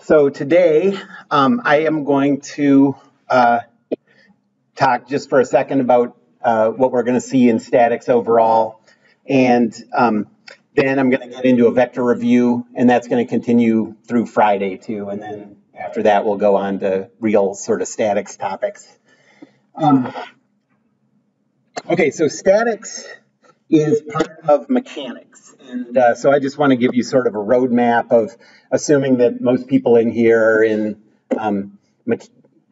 So today, I am going to talk just for a second about what we're going to see in statics overall. And then I'm going to get into a vector review, and that's going to continue through Friday too. And then after that, we'll go on to real sort of statics topics. Okay, so statics is part of mechanics. And so I just want to give you sort of a roadmap of assuming that most people in here are in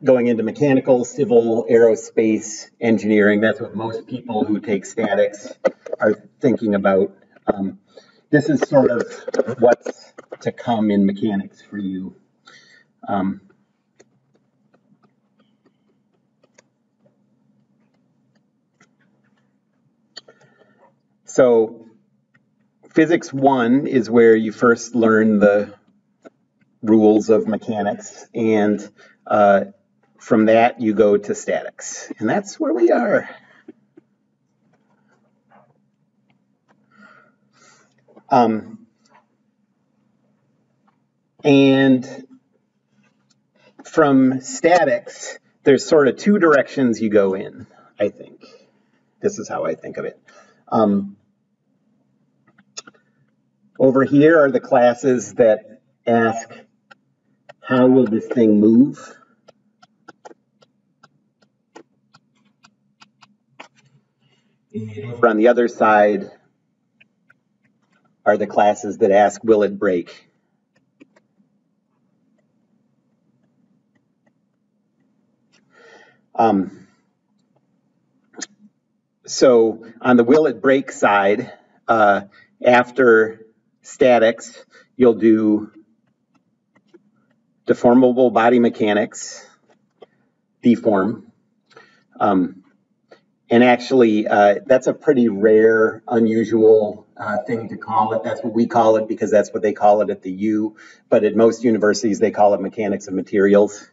going into mechanical, civil, aerospace, engineering. That's what most people who take statics are thinking about. This is sort of what's to come in mechanics for you. So Physics 1 is where you first learn the rules of mechanics, and from that you go to statics, and that's where we are. And from statics, there's sort of two directions you go in, I think. This is how I think of it. Over here are the classes that ask, how will this thing move? And over on the other side are the classes that ask, will it break? So on the will it break side, after statics, you'll do deformable body mechanics, deform. And actually, that's a pretty rare, unusual thing to call it. That's what we call it because that's what they call it at the U. But at most universities, they call it mechanics of materials.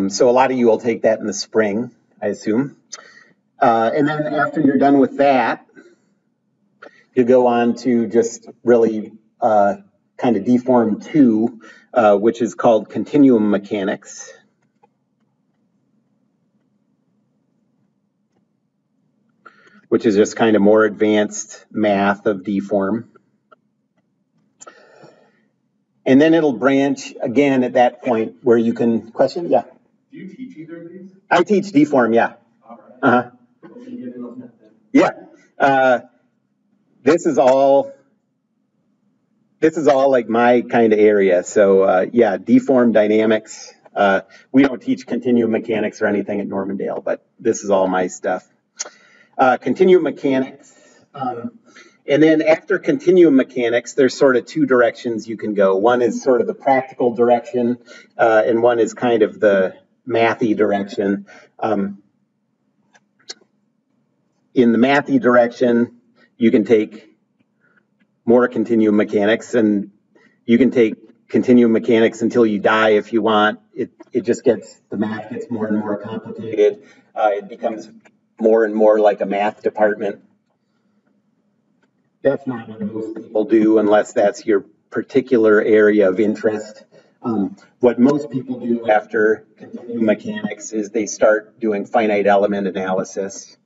So a lot of you will take that in the spring, I assume. And then after you're done with that, you go on to just really kind of deform 2, which is called continuum mechanics. Which is just kind of more advanced math of deform. And then it'll branch again at that point where you can, question? Yeah. Do you teach either of these? I teach deform, yeah. All right. Uh-huh. Yeah. This is all like my kind of area. So yeah, deform dynamics. We don't teach continuum mechanics or anything at Normandale, but this is all my stuff. Continuum mechanics. And then after continuum mechanics, there's sort of two directions you can go. One is sort of the practical direction, and one is kind of the mathy direction. In the mathy direction, you can take more continuum mechanics, and you can take continuum mechanics until you die if you want. It just gets, the math gets more and more complicated. It becomes more and more like a math department. That's not what most people do unless that's your particular area of interest. What most people do after continuum mechanics is they start doing finite element analysis.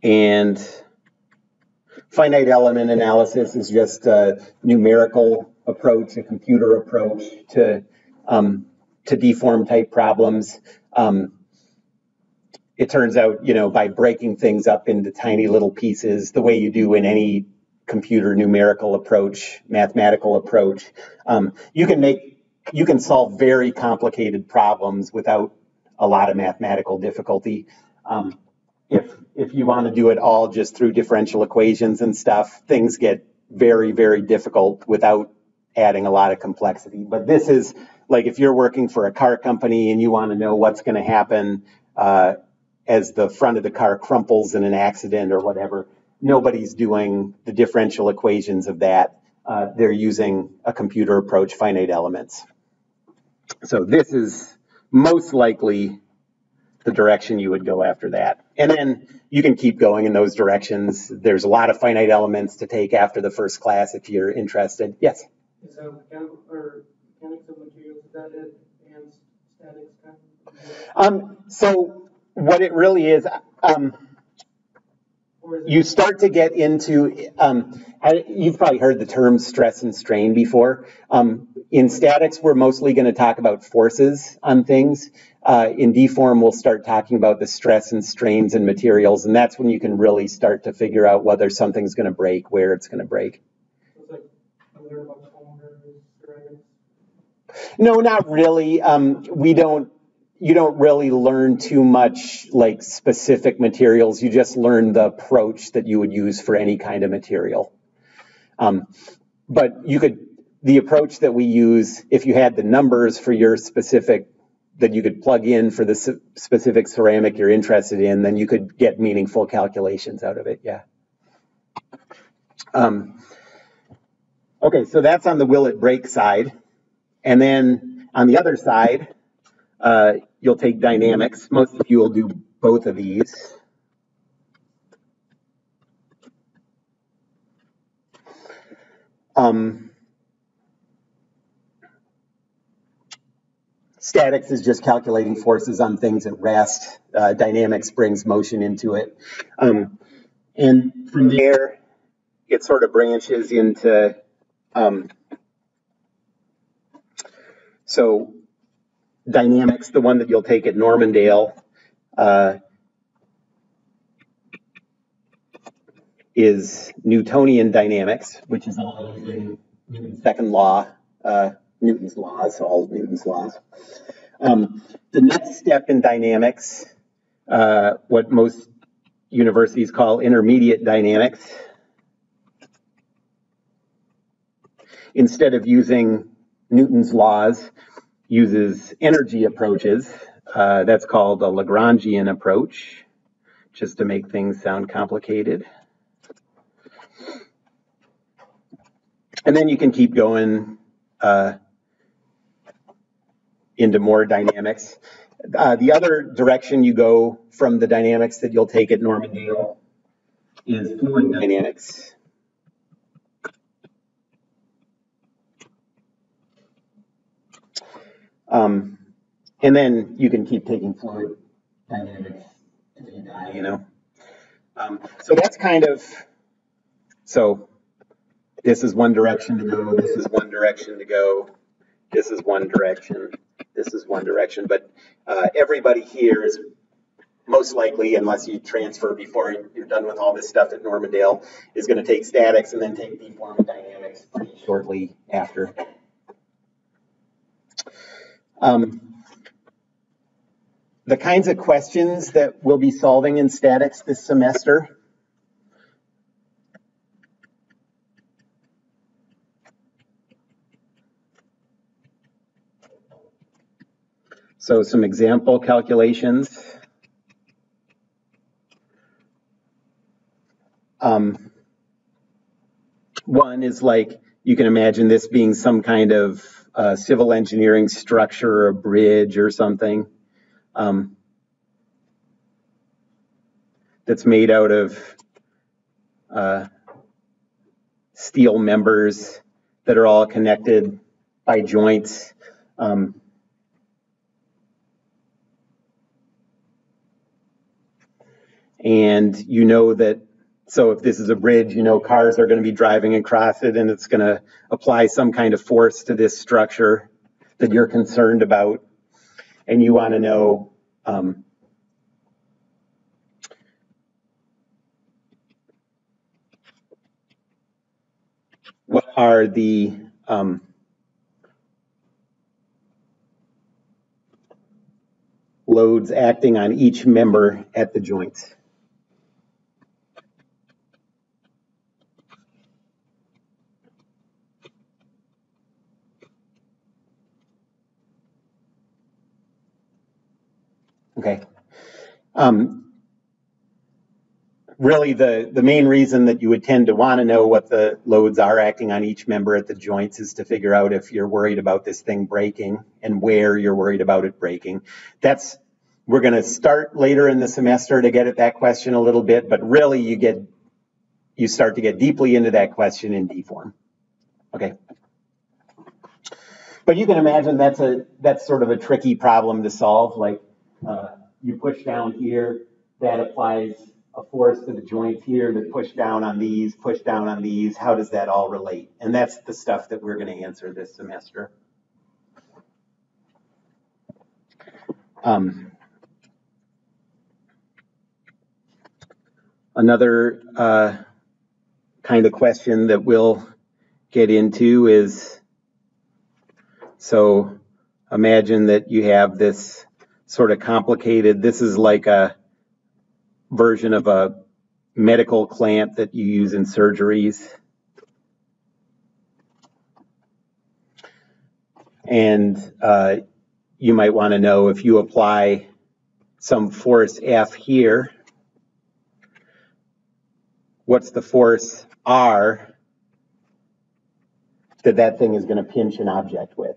And finite element analysis is just a numerical approach, a computer approach to deform type problems. It turns out, by breaking things up into tiny little pieces, the way you do in any computer numerical approach, mathematical approach, you can solve very complicated problems without a lot of mathematical difficulty. If you want to do it all just through differential equations and stuff, things get very, very difficult without adding a lot of complexity. But this is like if you're working for a car company and you want to know what's going to happen as the front of the car crumples in an accident or whatever, nobody's doing the differential equations of that. They're using a computer approach, finite elements. So this is most likely the direction you would go after that. And then you can keep going in those directions. There's a lot of finite elements to take after the first class if you're interested. Yes? So mechanics of materials, is that it? And statics kind of? So what it really is, you start to get into, you've probably heard the term stress and strain before. In statics, we're mostly going to talk about forces on things. In D-form, we'll start talking about the stress and strains in materials, and that's when you can really start to figure out whether something's going to break, where it's going to break. It's like, about ceramics? No, not really. You don't really learn too much like specific materials. You just learn the approach that you would use for any kind of material. But the approach that we use, if you had the numbers for your specific, that you could plug in for the specific ceramic you're interested in, then you could get meaningful calculations out of it, yeah. Okay, so that's on the will it break side. And then on the other side, you'll take dynamics. Most of you will do both of these. Statics is just calculating forces on things at rest. Dynamics brings motion into it. And from there, it sort of branches into, so dynamics, the one that you'll take at Normandale, is Newtonian dynamics, which is all using Newton's second law, Newton's laws, all of Newton's laws. The next step in dynamics, what most universities call intermediate dynamics, instead of using Newton's laws, uses energy approaches. That's called a Lagrangian approach, just to make things sound complicated. And then you can keep going into more dynamics. The other direction you go from the dynamics that you'll take at Normandale is fluid dynamics. And then you can keep taking fluid dynamics until you die, you know. So that's kind of, so this is one direction to go, this is one direction to go, this is one direction, this is one direction. But everybody here is most likely, unless you transfer before you're done with all this stuff at Normandale, is going to take statics and then take D-form dynamics pretty shortly after. The kinds of questions that we'll be solving in statics this semester. So some example calculations. One is like, you can imagine this being some kind of civil engineering structure or a bridge or something that's made out of steel members that are all connected by joints. And you know that, so if this is a bridge, you know cars are going to be driving across it and it's going to apply some kind of force to this structure that you're concerned about. And you want to know what are the loads acting on each member at the joints. Okay. really the main reason that you would tend to want to know what the loads are acting on each member at the joints is to figure out if you're worried about this thing breaking and where you're worried about it breaking. We're going to start later in the semester to get at that question a little bit, but really you start to get deeply into that question in D-form. Okay. But you can imagine that's sort of a tricky problem to solve. Like you push down here, that applies a force to the joints here to push down on these, push down on these. How does that all relate? And that's the stuff that we're going to answer this semester. Another kind of question that we'll get into is, so imagine that you have this sort of complicated, this is like a version of a medical clamp that you use in surgeries. And you might want to know if you apply some force F here, what's the force R that thing is going to pinch an object with?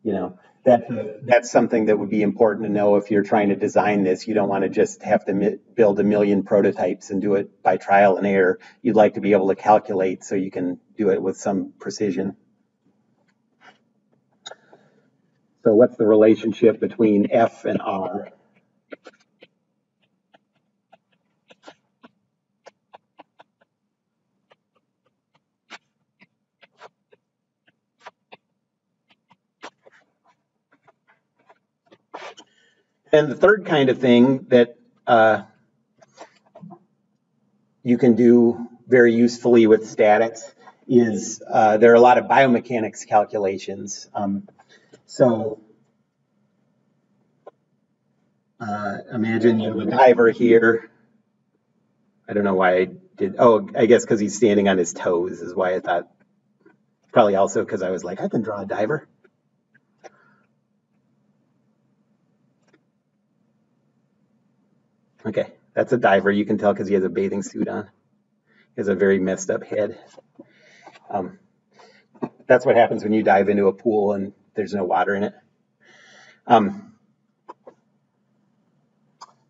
You know, that's something that would be important to know if you're trying to design this. You don't want to just have to build a million prototypes and do it by trial and error. You'd like to be able to calculate so you can do it with some precision. So what's the relationship between F and R? And the third kind of thing that you can do very usefully with statics is there are a lot of biomechanics calculations. So imagine you have a diver here. I don't know why I did. Oh, I guess because he's standing on his toes is why I thought. Probably also because I was like, I can draw a diver. Okay, that's a diver. You can tell because he has a bathing suit on. He has a very messed up head. That's what happens when you dive into a pool and there's no water in it.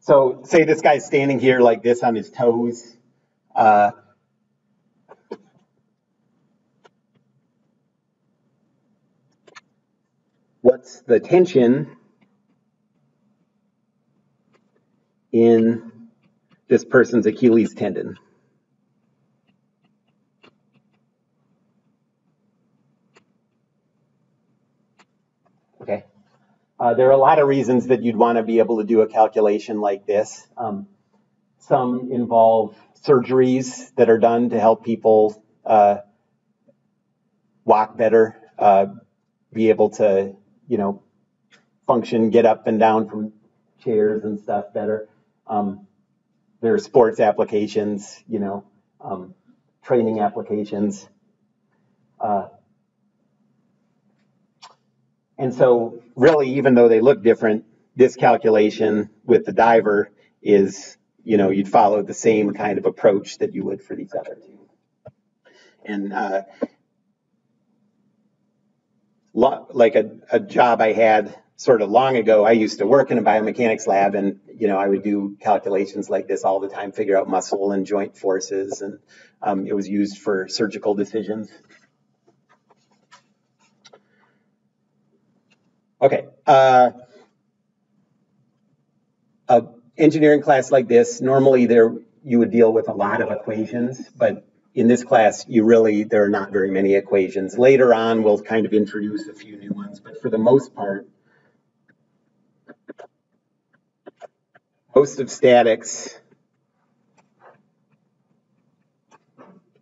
So say this guy's standing here like this on his toes. What's the tension in this person's Achilles tendon? Okay. There are a lot of reasons that you'd want to be able to do a calculation like this. Some involve surgeries that are done to help people walk better, be able to, function, get up and down from chairs and stuff better. There are sports applications, training applications. And so really, even though they look different, this calculation with the diver is, you'd follow the same kind of approach that you would for these other two. And like a job I had sort of long ago, I used to work in a biomechanics lab, and I would do calculations like this all the time, figure out muscle and joint forces, and it was used for surgical decisions. Okay, an engineering class like this, normally you would deal with a lot of equations, but in this class, there are not very many equations. Later on, we'll kind of introduce a few new ones, but for the most part, most of statics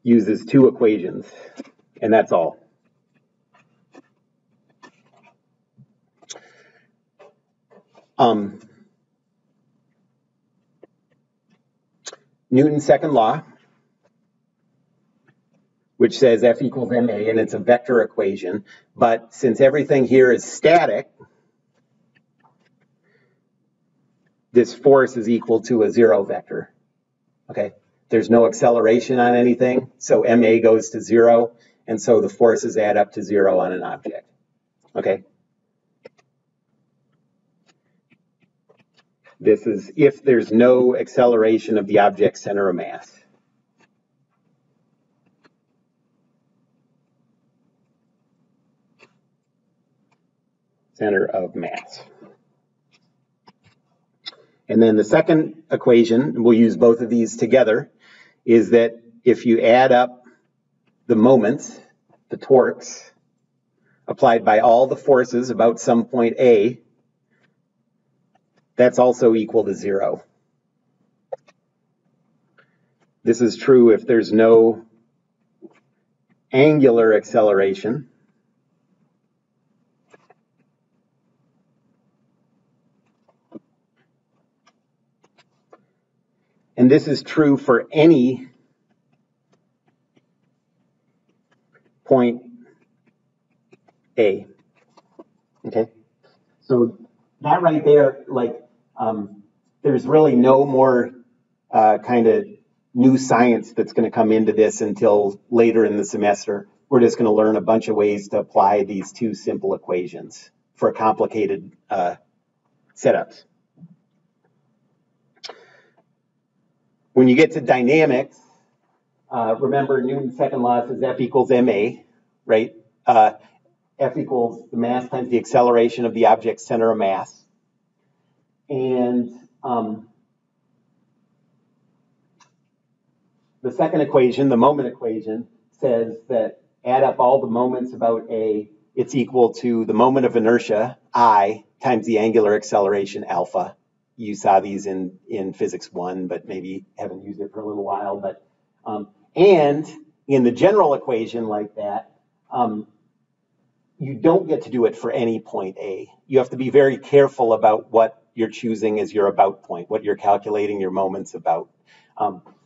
uses two equations, and that's all. Newton's second law, which says F equals ma, and it's a vector equation. But since everything here is static, this force is equal to a zero vector. Okay, there's no acceleration on anything, so ma goes to 0, and so the forces add up to 0 on an object. Okay? This is if there's no acceleration of the object's center of mass. Center of mass. And then the second equation, we'll use both of these together, is that if you add up the moments, the torques, applied by all the forces about some point A, that's also equal to 0. This is true if there's no angular acceleration. And this is true for any point A. Okay? So that right there, like, there's really no more kind of new science that's going to come into this until later in the semester. We're just going to learn a bunch of ways to apply these two simple equations for complicated setups. When you get to dynamics, remember Newton's second law says F equals ma, right? F equals the mass times the acceleration of the object's center of mass. And the second equation, the moment equation, says that add up all the moments about A, it's equal to the moment of inertia, I, times the angular acceleration, alpha. You saw these in Physics 1, but maybe haven't used it for a little while. But and in the general equation like that, you don't get to do it for any point A. You have to be very careful about what you're choosing as your about point, what you're calculating your moments about.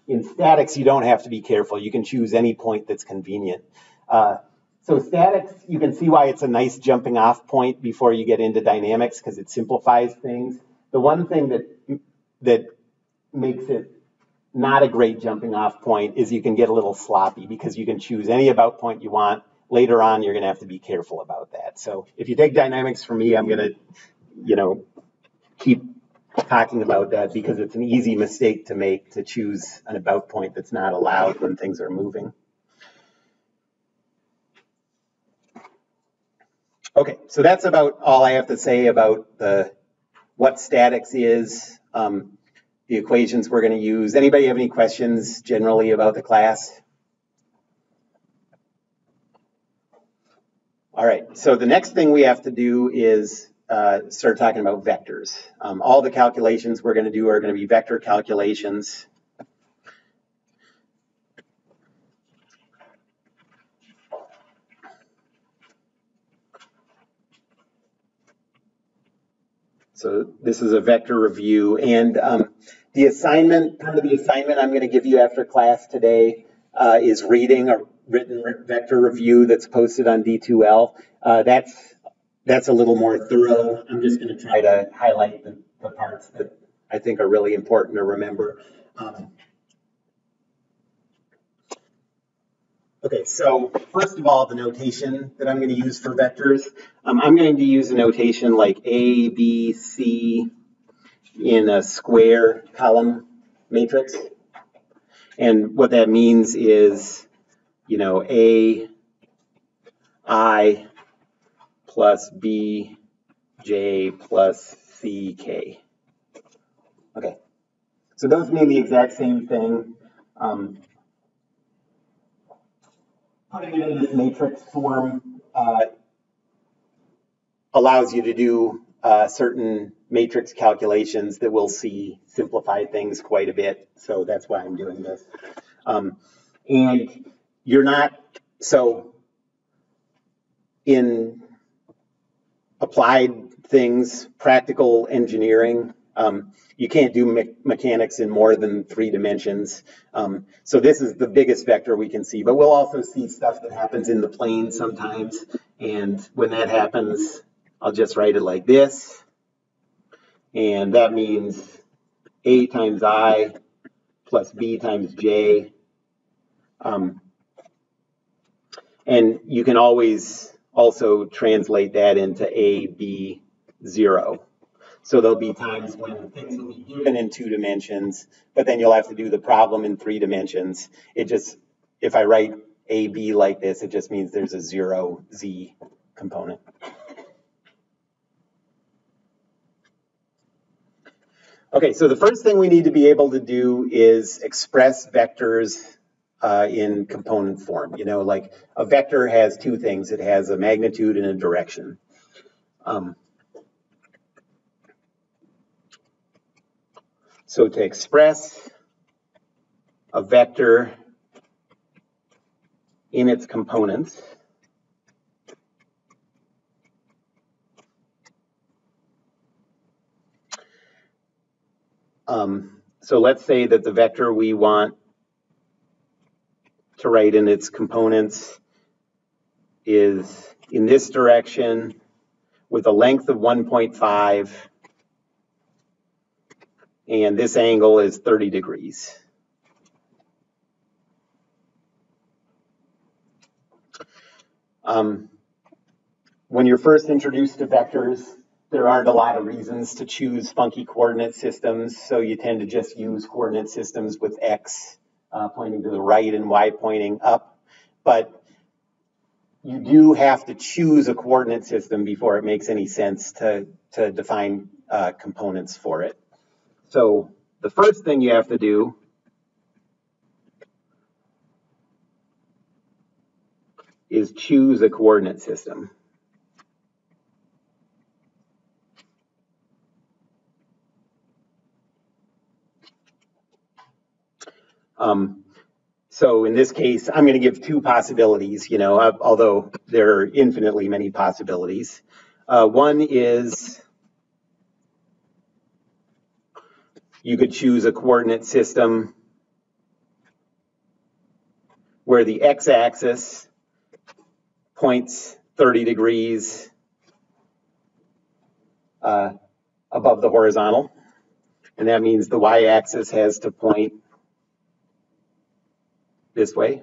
In statics, you don't have to be careful. You can choose any point that's convenient. So statics, you can see why it's a nice jumping off point before you get into dynamics, because it simplifies things. The one thing that makes it not a great jumping off point is you can get a little sloppy because you can choose any about point you want. Later on, you're going to have to be careful about that. So if you take dynamics from me, I'm going to, keep talking about that because it's an easy mistake to make, to choose an about point that's not allowed when things are moving. Okay, so that's about all I have to say about what statics is, the equations we're going to use. Anybody have any questions generally about the class? All right, so the next thing we have to do is start talking about vectors. All the calculations we're going to do are going to be vector calculations. So this is a vector review, and the assignment, part of the assignment I'm going to give you after class today is reading a written vector review that's posted on D2L. That's a little more thorough. I'm just going to try to highlight the parts that I think are really important to remember. Okay, so first of all, the notation that I'm going to use for vectors, I'm going to use a notation like A, B, C in a square column matrix. And what that means is, A, I plus B, J plus C, K. Okay, so those mean the exact same thing. Putting it in this matrix form allows you to do certain matrix calculations that we'll see simplify things quite a bit. So that's why I'm doing this. And you're not, so in applied things, practical engineering, you can't do mechanics in more than 3 dimensions. So this is the biggest vector we can see, but we'll also see stuff that happens in the plane sometimes. And when that happens, I'll just write it like this. And that means A times I plus b times j. And you can always also translate that into a, b, 0. So there'll be times when things will be given in 2 dimensions, but then you'll have to do the problem in 3 dimensions. It just, if I write a, b like this, it just means there's a 0, z component. Okay, so the first thing we need to be able to do is express vectors in component form. You know, like a vector has 2 things. It has a magnitude and a direction. So to express a vector in its components, so let's say that the vector we want to write in its components is in this direction with a length of 1.5, and this angle is 30 degrees. When you're first introduced to vectors, there aren't a lot of reasons to choose funky coordinate systems, so you tend to just use coordinate systems with x pointing to the right and y pointing up. But you do have to choose a coordinate system before it makes any sense to define components for it. So the first thing you have to do is choose a coordinate system. So in this case, I'm going to give 2 possibilities, you know, although there are infinitely many possibilities. One is you could choose a coordinate system where the x-axis points 30 degrees above the horizontal, and that means the y-axis has to point this way.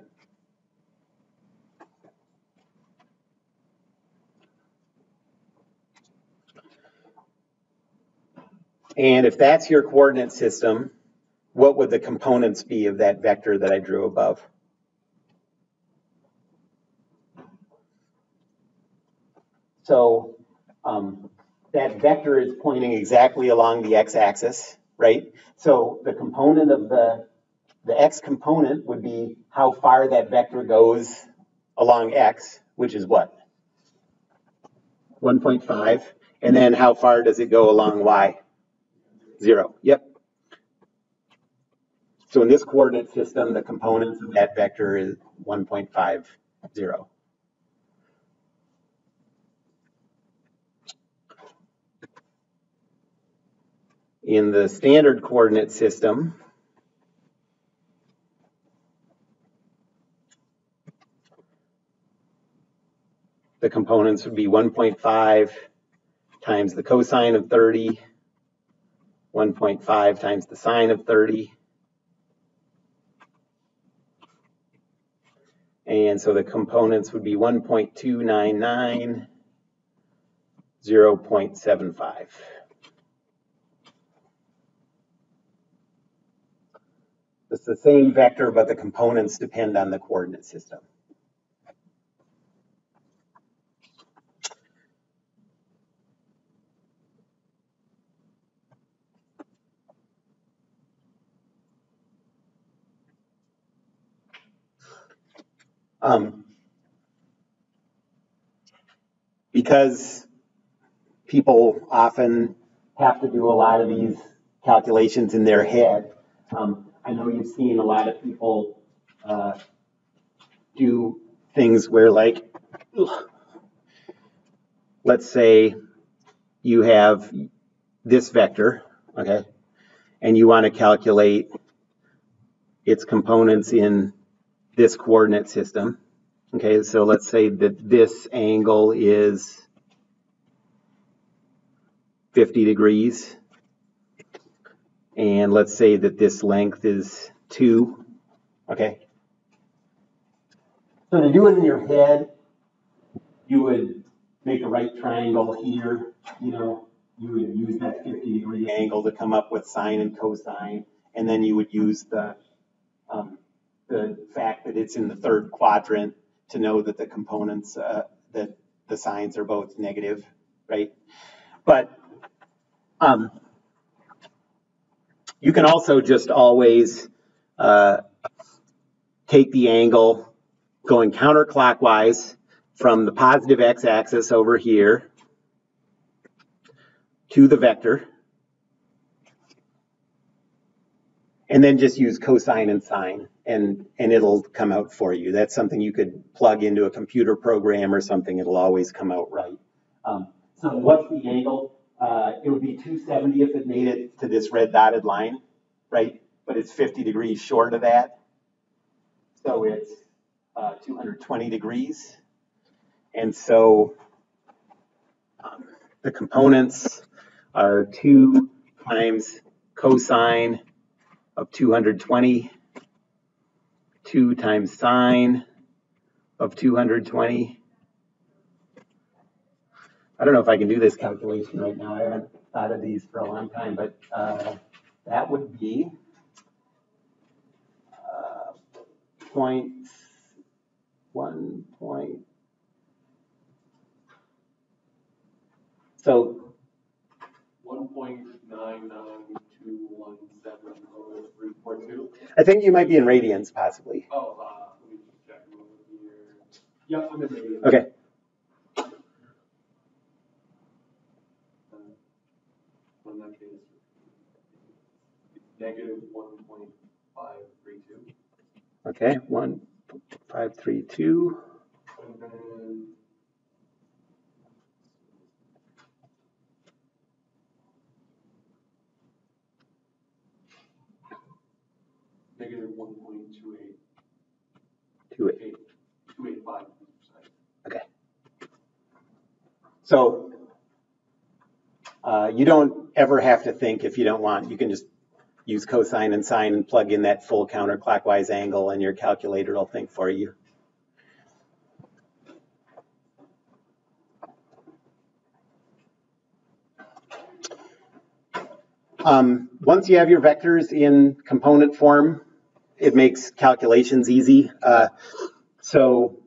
And if that's your coordinate system, what would the components be of that vector that I drew above? So that vector is pointing exactly along the x-axis, right? So the component of the x component would be how far that vector goes along x, which is what? 1.5. And then how far does it go along y? 0. Yep. So in this coordinate system, the components of that vector is 1.50. In the standard coordinate system, the components would be 1.5 times the cosine of 30, 1.5 times the sine of 30. And so the components would be 1.299, 0.75. It's the same vector, but the components depend on the coordinate system. Because people often have to do a lot of these calculations in their head, I know you've seen a lot of people do things where, like, let's say you have this vector, okay, and you want to calculate its components in this coordinate system. Okay, so let's say that this angle is 50 degrees, and let's say that this length is 2. Okay. So to do it in your head, you would make a right triangle here. You know, you would use that 50-degree angle to come up with sine and cosine, and then you would use the fact that it's in the third quadrant to know that the components, that the signs are both negative, right? But you can also just always take the angle going counterclockwise from the positive x-axis over here to the vector, and then just use cosine and sine, and it'll come out for you. That's something you could plug into a computer program or something. It'll always come out right. So what's the angle? It would be 270 if it made it to this red dotted line, right? But it's 50 degrees short of that. So it's 220 degrees. And so the components are 2 times cosine of 220, 2 times sine of 220. I don't know if I can do this calculation right now. I haven't thought of these for a long time, but that would be 0.1 point. So 1.992170342. I think you might be in radians, possibly. Oh, let me just check over here. Yep, I'm in radians. Okay. In that case, negative 1.532. Okay, 1.532. And then negative 1.28. 285. Okay. So you don't ever have to think if you don't want. You can just use cosine and sine and plug in that full counterclockwise angle, and your calculator will think for you. Once you have your vectors in component form, it makes calculations easy. So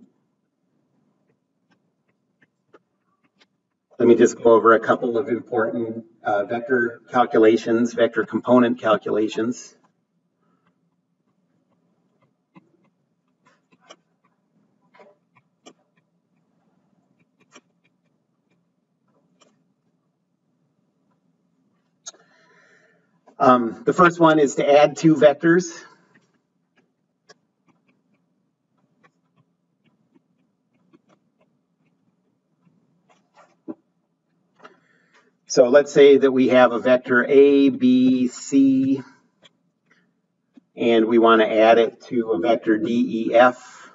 let me just go over a couple of important vector calculations, vector component calculations. The first one is to add 2 vectors. So let's say that we have a vector A, B, C, and we want to add it to a vector D, E, F.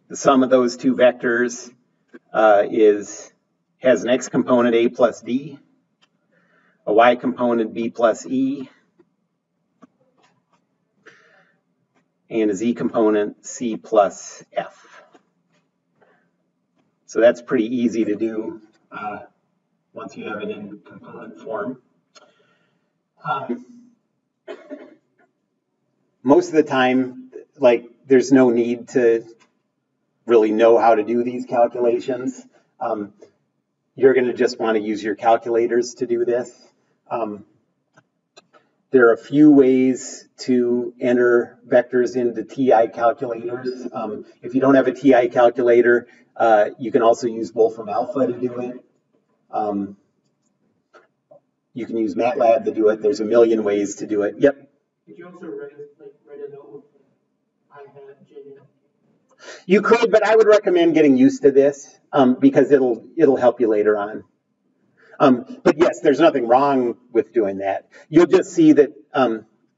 The sum of those 2 vectors has an x component A plus D, a y component B plus E, and a z component C plus F. So that's pretty easy to do once you have it in component form. Most of the time, there's no need to really know how to do these calculations. You're going to just want to use your calculators to do this. There are a few ways to enter vectors into TI calculators. If you don't have a TI calculator, you can also use Wolfram Alpha to do it. You can use MATLAB to do it. There's a million ways to do it. Yep. Could you also write a note with IHAT, JNet? You could, but I would recommend getting used to this because it'll help you later on. But yes, there's nothing wrong with doing that. You'll just see that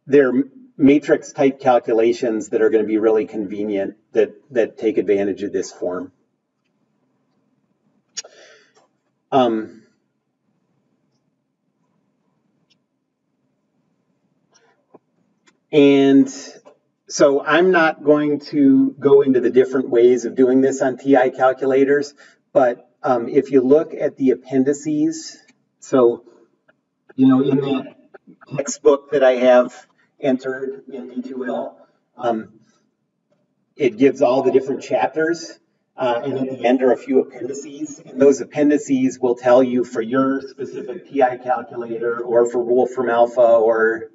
there are matrix type calculations that are going to be really convenient that take advantage of this form. And so I'm not going to go into the different ways of doing this on TI calculators, but if you look at the appendices, so, in that textbook that I have entered in D2L, it gives all the different chapters, and at the end are a few appendices, and those appendices will tell you for your specific TI calculator or for Wolfram Alpha, or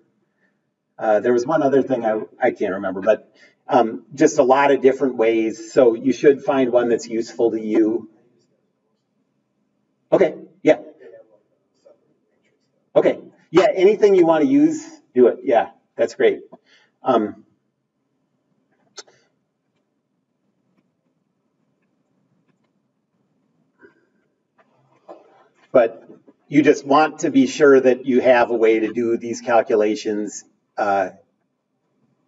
there was one other thing I can't remember, but just a lot of different ways. So you should find one that's useful to you. Okay, yeah. Okay, yeah, anything you want to use, do it. Yeah, that's great. But you just want to be sure that you have a way to do these calculations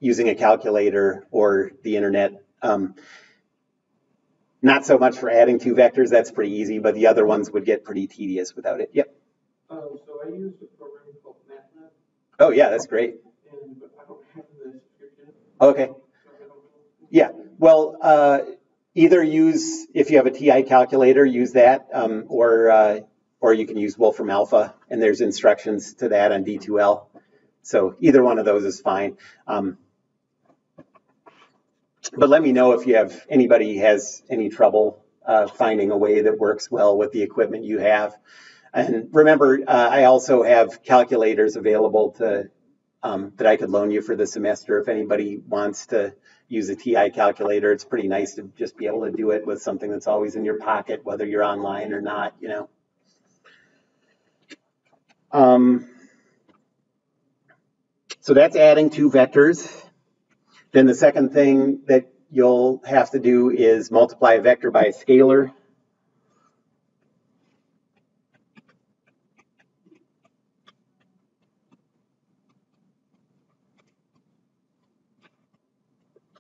using a calculator or the internet. Not so much for adding two vectors, that's pretty easy, but the other ones would get pretty tedious without it. Yep. So I used a program called MATLAB. Oh yeah, that's great. But I don't have the subscription. Okay. Yeah, well, either use, if you have a TI calculator, use that, or you can use Wolfram Alpha, and there's instructions to that on D2L. So either one of those is fine. But let me know if you have anybody has any trouble finding a way that works well with the equipment you have. And remember, I also have calculators available to that I could loan you for the semester if anybody wants to use a TI calculator. It's pretty nice to just be able to do it with something that's always in your pocket, whether you're online or not, So that's adding two vectors. Then the second thing that you'll have to do is multiply a vector by a scalar.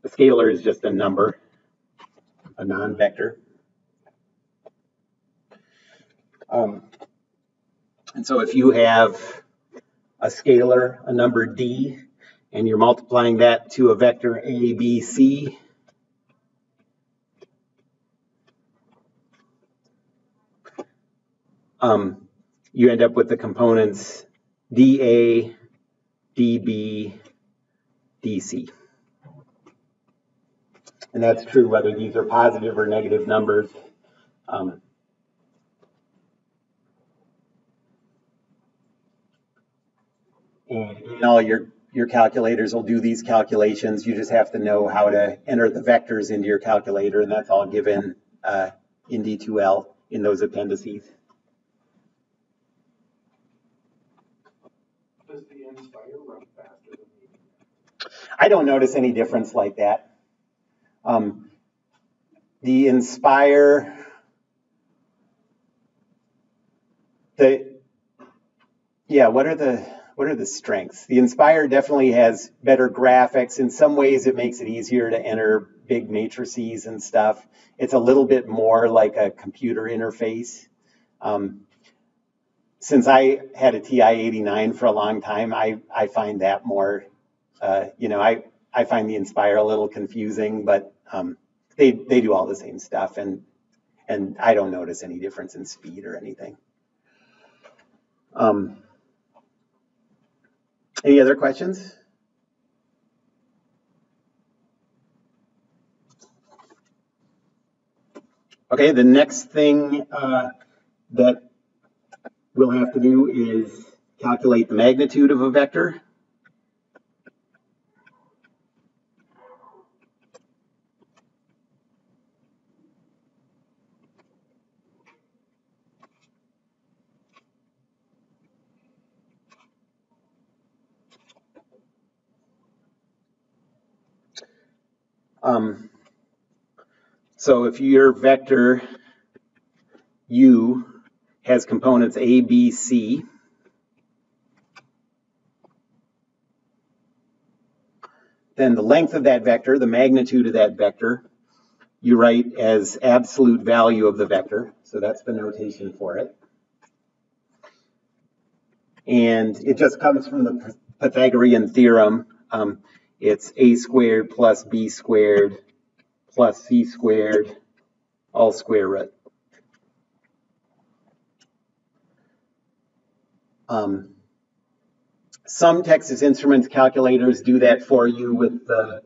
A scalar is just a number, a non-vector. And so if you have a scalar, a number d, and you're multiplying that to a vector a, b, c, you end up with the components dA, dB, dC. And that's true whether these are positive or negative numbers. And all your calculators will do these calculations. You just have to know how to enter the vectors into your calculator, and that's all given in D2L in those appendices. Does the Inspire run faster than the? I don't notice any difference like that. The Inspire, what are the strengths? The Inspire definitely has better graphics. In some ways, it makes it easier to enter big matrices and stuff. It's a little bit more like a computer interface. Since I had a TI-89 for a long time, I find that more, I find the Inspire a little confusing, but they do all the same stuff, and I don't notice any difference in speed or anything. Any other questions? Okay, the next thing that we'll have to do is calculate the magnitude of a vector. So if your vector U has components A, B, C, then the length of that vector, the magnitude of that vector, you write as absolute value of the vector. So that's the notation for it. And it just comes from the Pythagorean theorem It's a squared plus b squared plus c squared, all square root. Some Texas Instruments calculators do that for you with the,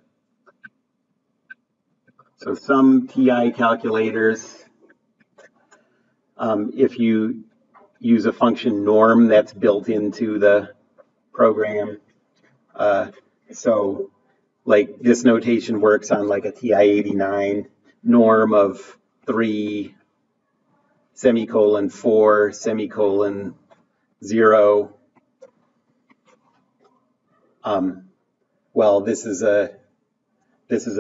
so some TI calculators, if you use a function norm that's built into the program. So like this notation works on like a TI-89 norm of 3 semicolon 4 semicolon 0. Well, this is a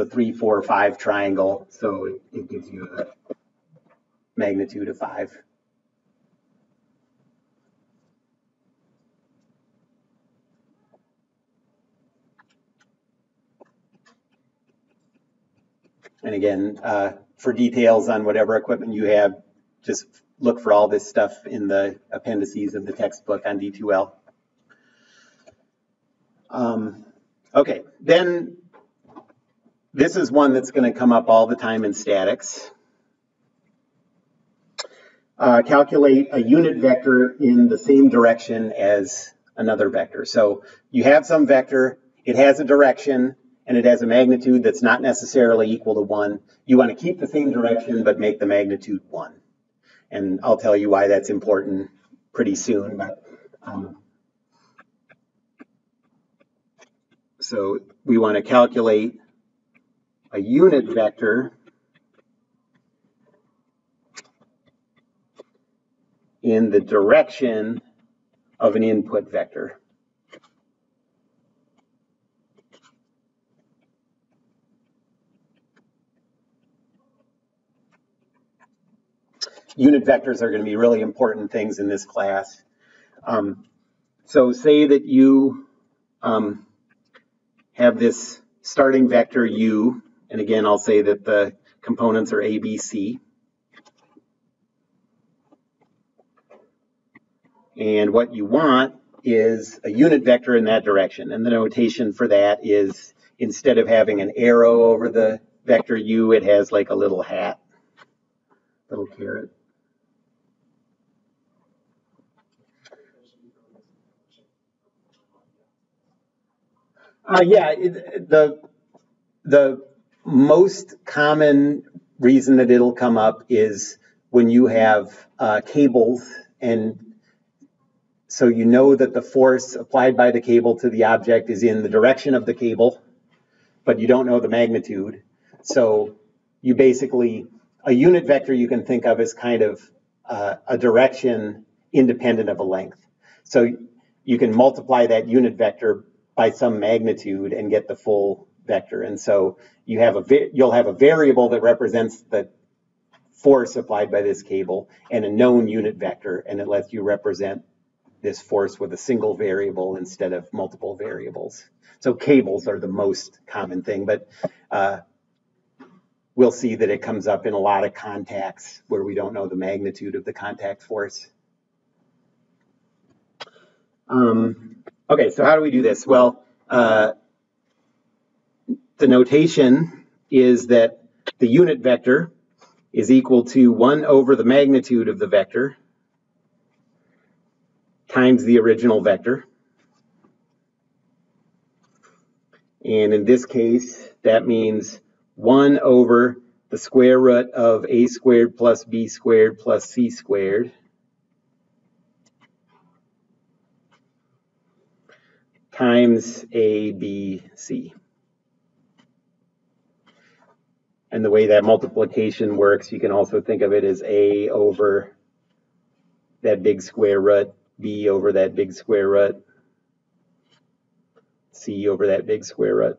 3, 4, 5 triangle, so it gives you a magnitude of 5. And again, for details on whatever equipment you have, just look for all this stuff in the appendices of the textbook on D2L. Okay, then this is one that's going to come up all the time in statics. Calculate a unit vector in the same direction as another vector. So you have some vector, it has a direction, and it has a magnitude that's not necessarily equal to 1. You want to keep the same direction, but make the magnitude 1. And I'll tell you why that's important pretty soon. But, so we want to calculate a unit vector in the direction of an input vector. Unit vectors are going to be really important things in this class. So say that you have this starting vector u, and again, I'll say that the components are a, b, c. And what you want is a unit vector in that direction. And the notation for that is, instead of having an arrow over the vector u, it has like a little hat, little caret. The most common reason that it'll come up is when you have cables, and so you know that the force applied by the cable to the object is in the direction of the cable, but you don't know the magnitude. So you basically, a unit vector you can think of as kind of a direction independent of a length. So you can multiply that unit vector by some magnitude and get the full vector. And so you'll have a variable that represents the force applied by this cable and a known unit vector, and it lets you represent this force with a single variable instead of multiple variables. So cables are the most common thing, but we'll see that it comes up in a lot of contacts where we don't know the magnitude of the contact force. Okay, so how do we do this? Well, the notation is that the unit vector is equal to 1 over the magnitude of the vector times the original vector. And in this case, that means 1 over the square root of a squared plus b squared plus c squared times a, b, c. And the way that multiplication works, you can also think of it as a over that big square root, b over that big square root, c over that big square root.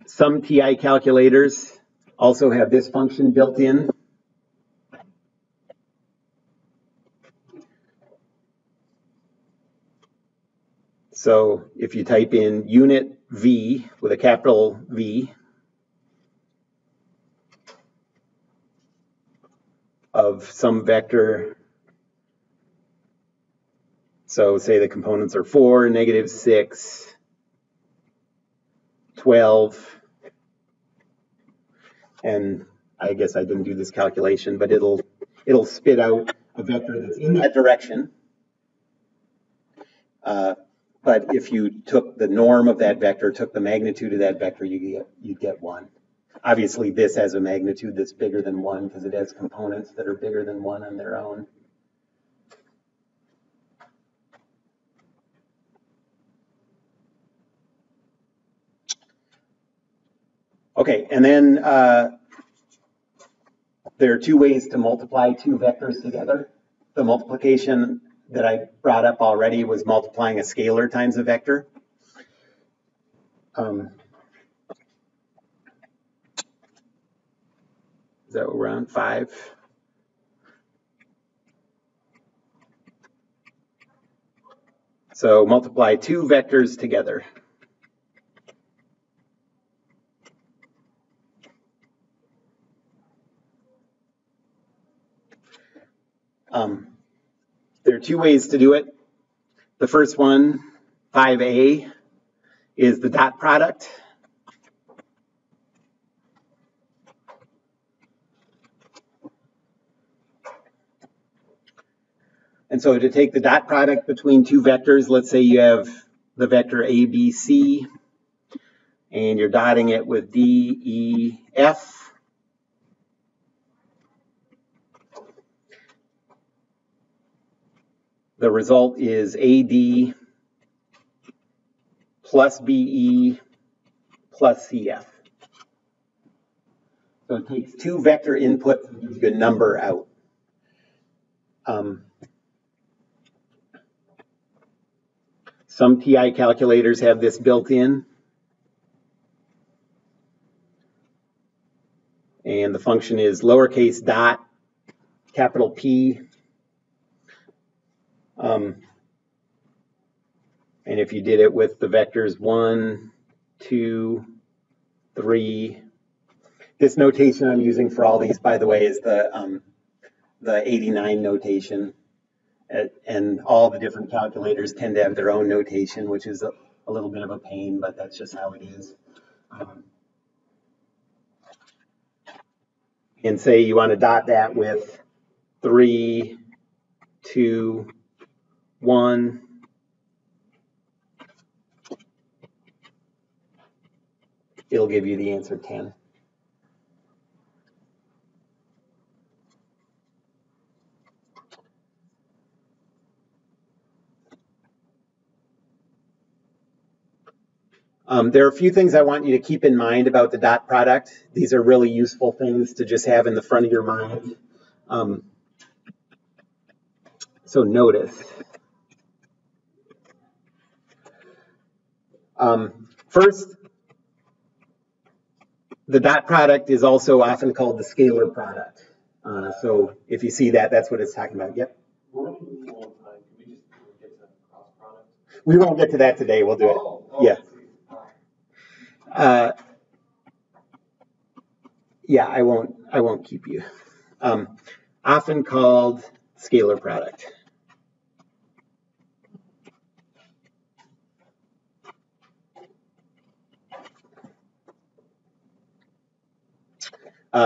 Some TI calculators also have this function built in. So if you type in unit V with a capital V, of some vector. So say the components are 4, -6, 12, and I guess I didn't do this calculation, but it'll spit out a vector that's in that direction. But if you took the norm of that vector, took the magnitude of that vector, you'd get 1. Obviously, this has a magnitude that's bigger than 1 because it has components that are bigger than 1 on their own. Okay, and then there are 2 ways to multiply 2 vectors together. The multiplication that I brought up already was multiplying a scalar times a vector. Is that what we're on? 5? So multiply 2 vectors together. There are 2 ways to do it. The first one, 5a, is the dot product. And so to take the dot product between 2 vectors, let's say you have the vector a, b, c, and you're dotting it with d, e, f. The result is AD plus BE plus CF. So it takes 2 vector inputs and gives you a number out. Some TI calculators have this built in. And the function is lowercase dot, capital P. And if you did it with the vectors 1, 2, 3, this notation I'm using for all these, by the way, is the 89 notation. And all the different calculators tend to have their own notation, which is a little bit of a pain, but that's just how it is. And say you want to dot that with 3, 2, 1. It'll give you the answer 10. There are a few things I want you to keep in mind about the dot product. These are really useful things to just have in the front of your mind. So notice. First, the dot product is also often called the scalar product. So if you see that, that's what it's talking about. Yep. We won't get to that today. We'll do it. Yeah. Yeah, I won't keep you. Often called scalar product.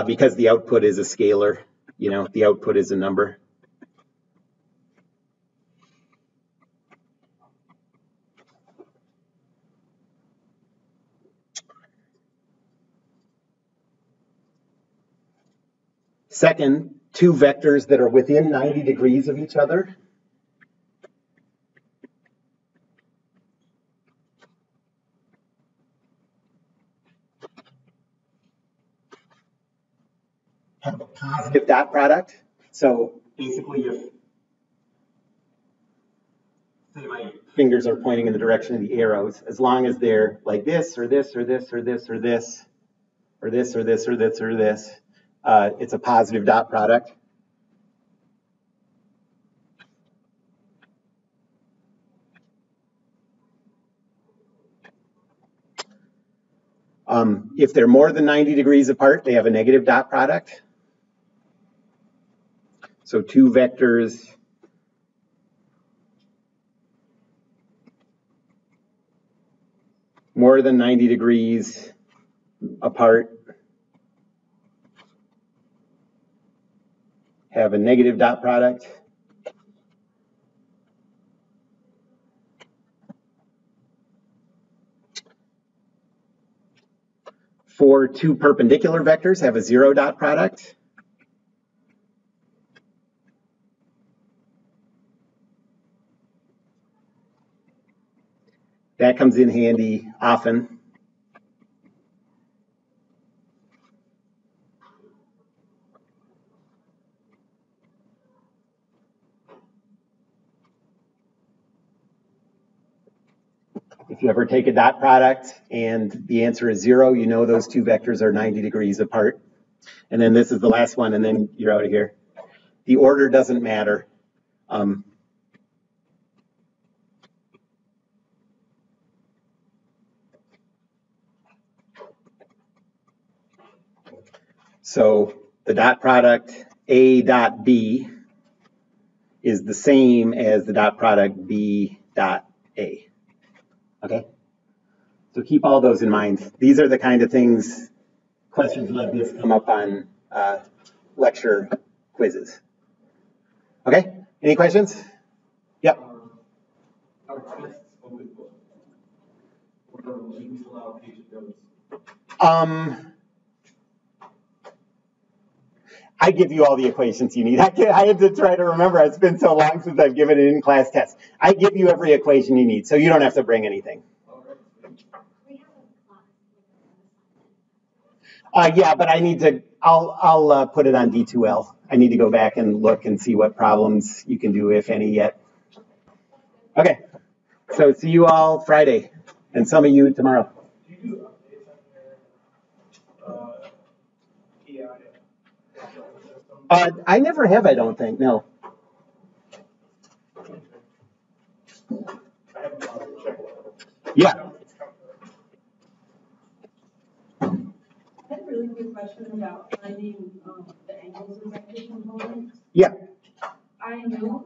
Because the output is a scalar, you know, the output is a number. Second, 2 vectors that are within 90 degrees of each other. Have a positive dot product. So basically, if say my fingers are pointing in the direction of the arrows, as long as they're like this or this or this or this or this or this or this or this or this, it's a positive dot product. If they're more than 90 degrees apart, they have a negative dot product. So two vectors more than 90 degrees apart have a negative dot product. For two perpendicular vectors have a zero dot product. That comes in handy often. If you ever take a dot product and the answer is 0, you know those two vectors are 90 degrees apart. And then this is the last one, and then you're out of here. The order doesn't matter. So the dot product A dot B is the same as the dot product B dot A. Okay? So keep all those in mind. These are the kind of things, questions like this come up on lecture quizzes. Okay? Any questions? Yep. Our tests open book. What are the links allow patient notes? I give you all the equations you need. I had to try to remember. It's been so long since I've given an in-class test. I give you every equation you need, so you don't have to bring anything. Yeah, but I need to, I'll put it on D2L. I need to go back and look and see what problems you can do, if any, yet. Okay, so see you all Friday, and some of you tomorrow. Do you do updates on your PI? I never have, I don't think, no. I haven't bothered to check it. Yeah. I had a really quick question about finding the angles of vector components. Yeah. I know